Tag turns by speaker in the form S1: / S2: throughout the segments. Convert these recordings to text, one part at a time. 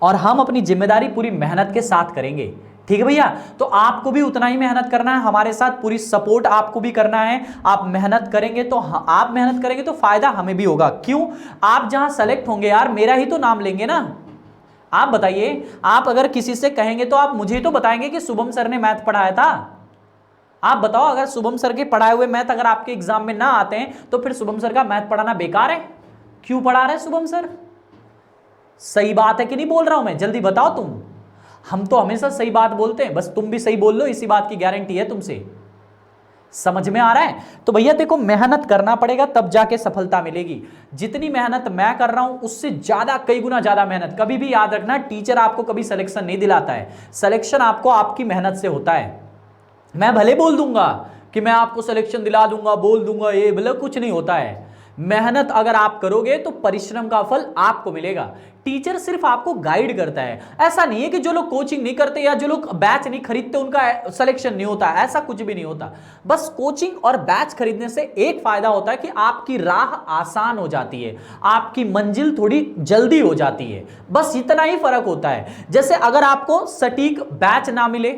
S1: और हम अपनी जिम्मेदारी पूरी मेहनत के साथ करेंगे। ठीक है भैया, तो आपको भी उतना ही मेहनत करना है, हमारे साथ पूरी सपोर्ट आपको भी करना है। आप मेहनत करेंगे तो आप मेहनत करेंगे तो फायदा हमें भी होगा। क्यों? आप जहां सेलेक्ट होंगे यार मेरा ही तो नाम लेंगे ना। आप बताइए, आप अगर किसी से कहेंगे तो आप मुझे तो बताएंगे कि शुभम सर ने मैथ पढ़ाया था। आप बताओ, अगर शुभम सर के पढ़ाए हुए मैथ अगर आपके एग्जाम में ना आते हैं तो फिर शुभम सर का मैथ पढ़ाना बेकार है। क्यों पढ़ा रहे शुभम सर? सही बात है कि नहीं बोल रहा हूं मैं? जल्दी बताओ तुम। हम तो हमेशा सही बात बोलते हैं, बस तुम भी सही बोल लो, इसी बात की गारंटी है तुमसे। समझ में आ रहा है? तो भैया देखो, मेहनत करना पड़ेगा तब जाके सफलता मिलेगी। जितनी मेहनत मैं कर रहा हूं उससे ज्यादा, कई गुना ज्यादा मेहनत। कभी भी याद रखना, टीचर आपको कभी सिलेक्शन नहीं दिलाता है, सिलेक्शन आपको आपकी मेहनत से होता है। मैं भले बोल दूंगा कि मैं आपको सिलेक्शन दिला दूंगा, बोल दूंगा, ये भले कुछ नहीं होता है। मेहनत अगर आप करोगे तो परिश्रम का फल आपको मिलेगा। टीचर सिर्फ आपको गाइड करता है। ऐसा नहीं है कि जो लोग कोचिंग नहीं करते या जो लोग बैच नहीं खरीदते उनका सिलेक्शन नहीं होता, ऐसा कुछ भी नहीं होता। बस कोचिंग और बैच खरीदने से एक फायदा होता है कि आपकी राह आसान हो जाती है, आपकी मंजिल थोड़ी जल्दी हो जाती है। बस इतना ही फर्क होता है। जैसे अगर आपको सटीक बैच ना मिले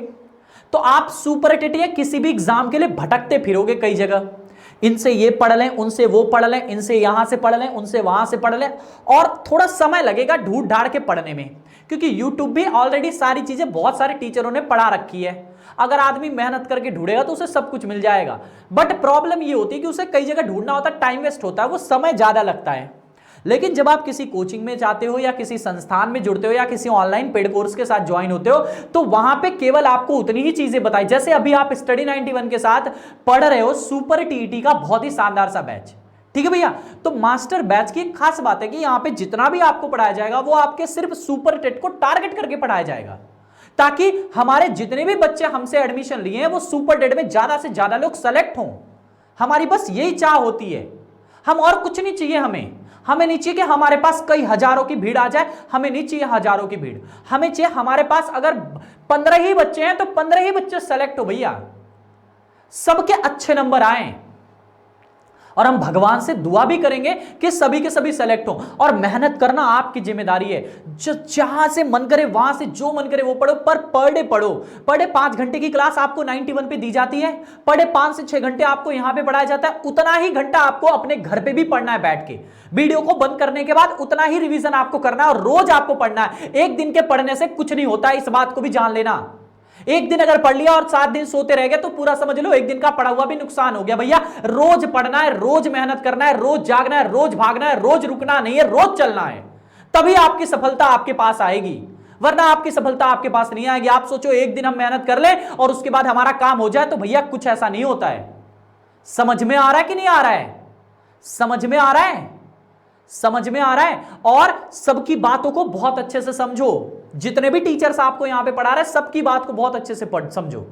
S1: तो आप सुपर टेट या किसी भी एग्जाम के लिए भटकते फिरोगे कई जगह। इनसे ये पढ़ लें, उनसे वो पढ़ लें, इनसे यहां से पढ़ लें, उनसे वहां से पढ़ लें, और थोड़ा समय लगेगा ढूंढ ढाड़ के पढ़ने में, क्योंकि यूट्यूब भी ऑलरेडी सारी चीजें बहुत सारे टीचरों ने पढ़ा रखी है। अगर आदमी मेहनत करके ढूंढेगा तो उसे सब कुछ मिल जाएगा। बट प्रॉब्लम ये होती है कि उसे कई जगह ढूंढना होता है, टाइम वेस्ट होता है, वो समय ज्यादा लगता है। लेकिन जब आप किसी कोचिंग में जाते हो या किसी संस्थान में जुड़ते हो या किसी ऑनलाइन पेड कोर्स के साथ ज्वाइन होते हो तो वहां पे केवल आपको उतनी ही चीजें बताई। जैसे अभी आप स्टडी 91 के साथ पढ़ रहे हो सुपर टीईटी का बहुत ही शानदार सा बैच। ठीक है भैया, तो मास्टर बैच की एक खास बात है कि यहां पे जितना भी आपको पढ़ाया जाएगा वो आपके सिर्फ सुपर टेट को टारगेट करके पढ़ाया जाएगा, ताकि हमारे जितने भी बच्चे हमसे एडमिशन लिए हैं वो सुपर टेट में ज्यादा से ज्यादा लोग सेलेक्ट हों। हमारी बस यही चाह होती है, हम और कुछ नहीं चाहिए। हमें नहीं चाहिए कि हमारे पास कई हजारों की भीड़ आ जाए, हमें नहीं चाहिए हजारों की भीड़। हमें चाहिए हमारे पास अगर 15 ही बच्चे हैं तो 15 ही बच्चे सेलेक्ट हो भैया, सबके अच्छे नंबर आए। और हम भगवान से दुआ भी करेंगे कि सभी के सभी सेलेक्ट हो। और मेहनत करना आपकी जिम्मेदारी है। जहां से मन करे वहां से जो मन करे वो पढ़ो, पर डे पढ़ो। पर डे 5 घंटे की क्लास आपको 91 पे दी जाती है, पर डे 5 से 6 घंटे आपको यहां पे पढ़ाया जाता है। उतना ही घंटा आपको अपने घर पे भी पढ़ना है बैठ के। वीडियो को बंद करने के बाद उतना ही रिवीजन आपको करना है और रोज आपको पढ़ना है। एक दिन के पढ़ने से कुछ नहीं होता, इस बात को भी जान लेना। एक दिन अगर पढ़ लिया और 7 दिन सोते रह गए तो पूरा समझ लो एक दिन का पढ़ा हुआ भी नुकसान हो गया। भैया रोज पढ़ना है, रोज मेहनत करना है, रोज जागना है, रोज भागना है, रोज रुकना नहीं है, रोज चलना है, तभी आपकी सफलता आपके पास आएगी। वरना आपकी सफलता आपके पास नहीं आएगी। आप सोचो एक दिन हम मेहनत कर ले और उसके बाद हमारा काम हो जाए, तो भैया कुछ ऐसा नहीं होता है। समझ में आ रहा है कि नहीं आ रहा है? समझ में आ रहा है? समझ में आ रहा है? और सबकी बातों को बहुत अच्छे से समझो। जितने भी टीचर्स आपको यहां पे पढ़ा रहे हैं सबकी बात को बहुत अच्छे से समझो।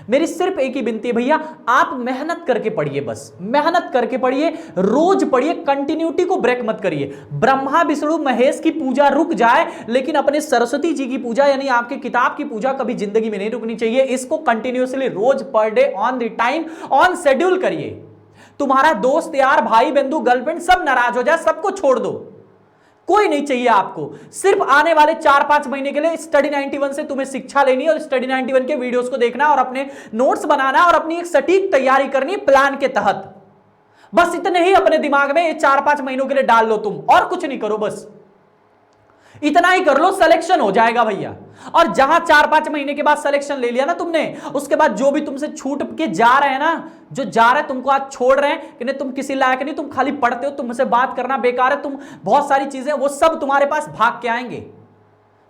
S1: मेरी सिर्फ एक ही विनती है भैया, आप मेहनत करके पढ़िए, बस मेहनत करके पढ़िए, रोज पढ़िए, कंटिन्यूटी को ब्रेक मत करिए। ब्रह्मा विष्णु महेश की पूजा रुक जाए लेकिन अपने सरस्वती जी की पूजा यानी आपके किताब की पूजा कभी जिंदगी में नहीं रुकनी चाहिए। इसको कंटिन्यूअसली रोज per day on the time on schedule करिए। तुम्हारा दोस्त यार भाई बंधु गर्लफ्रेंड सब नाराज हो जाए, सबको छोड़ दो, कोई नहीं चाहिए आपको। सिर्फ आने वाले 4-5 महीने के लिए स्टडी 91 से तुम्हें शिक्षा लेनी है और स्टडी 91 के वीडियोस को देखना और अपने नोट्स बनाना और अपनी एक सटीक तैयारी करनी प्लान के तहत। बस इतने ही अपने दिमाग में 4-5 महीनों के लिए डाल लो तुम, और कुछ नहीं करो, बस इतना ही कर लो, सिलेक्शन हो जाएगा भैया। और जहां 4-5 महीने के बाद सिलेक्शन ले लिया ना तुमने, उसके बाद जो भी तुमसे छूट के जा रहे हैं ना, जो जा रहे हैं तुमको आज छोड़ रहे हैं कि नहीं तुम किसी लायक नहीं, तुम खाली पढ़ते हो, तुमसे बात करना बेकार है, तुम बहुत सारी चीजें, वो सब तुम्हारे पास भाग के आएंगे।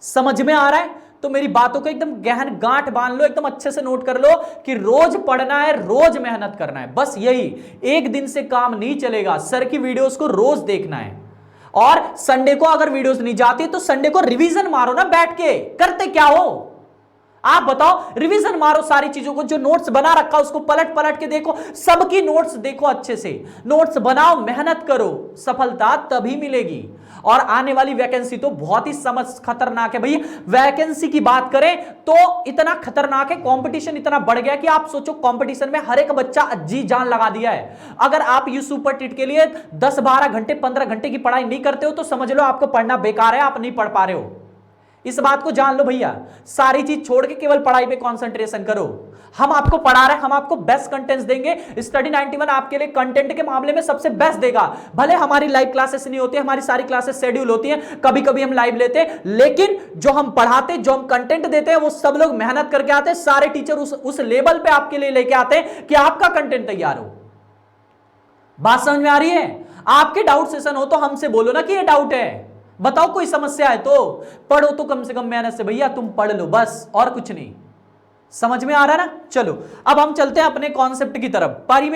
S1: समझ में आ रहा है? तो मेरी बातों को एकदम गहन गांठ बांध लो, एकदम अच्छे से नोट कर लो कि रोज पढ़ना है, रोज मेहनत करना है, बस यही। एक दिन से काम नहीं चलेगा। सर की वीडियोस को रोज देखना है और संडे को अगर वीडियोस नहीं जाती तो संडे को रिवीजन मारो ना बैठ के। करते क्या हो आप बताओ? रिवीजन मारो सारी चीजों को, जो नोट्स बना रखा उसको पलट पलट के देखो, सबकी नोट्स देखो, अच्छे से नोट्स बनाओ, मेहनत करो, सफलता तभी मिलेगी। और आने वाली वैकेंसी तो बहुत ही खतरनाक है भैया। वैकेंसी की बात करें तो इतना खतरनाक है, कंपटीशन इतना बढ़ गया कि आप सोचो कंपटीशन में हर एक बच्चा जी जान लगा दिया है। अगर आप यू सुपर टिट के लिए 10-12 घंटे 15 घंटे की पढ़ाई नहीं करते हो तो समझ लो आपको पढ़ना बेकार है, आप नहीं पढ़ पा रहे हो। इस बात को जान लो भैया, सारी चीज छोड़ के केवल पढ़ाई पे कंसंट्रेशन करो। हम आपको पढ़ा रहे हैं, हम आपको बेस्ट कंटेंट्स देंगे। स्टडी 91 आपके लिए कंटेंट के मामले में सबसे बेस्ट देगा। भले हमारी लाइव क्लासेस नहीं होती, हमारी सारी क्लासेस शेड्यूल होती हैं, कभी कभी हम लाइव लेते हैं, लेकिन जो हम पढ़ाते, जो हम कंटेंट देते हैं, वो सब लोग मेहनत करके आते हैं। सारे टीचर उस लेवल पे आपके लिए लेके आते हैं कि आपका कंटेंट तैयार हो। बात समझ में आ रही है? आपके डाउट सेशन हो तो हमसे बोलो ना कि ये डाउट है, बताओ कोई समस्या है तो। पढ़ो तो कम से कम मेहनत से भैया, तुम पढ़ लो बस, और कुछ नहीं। समझ में आ रहा है ना? चलो अब हम चलते हैं अपने कॉन्सेप्ट की तरफ। पारी में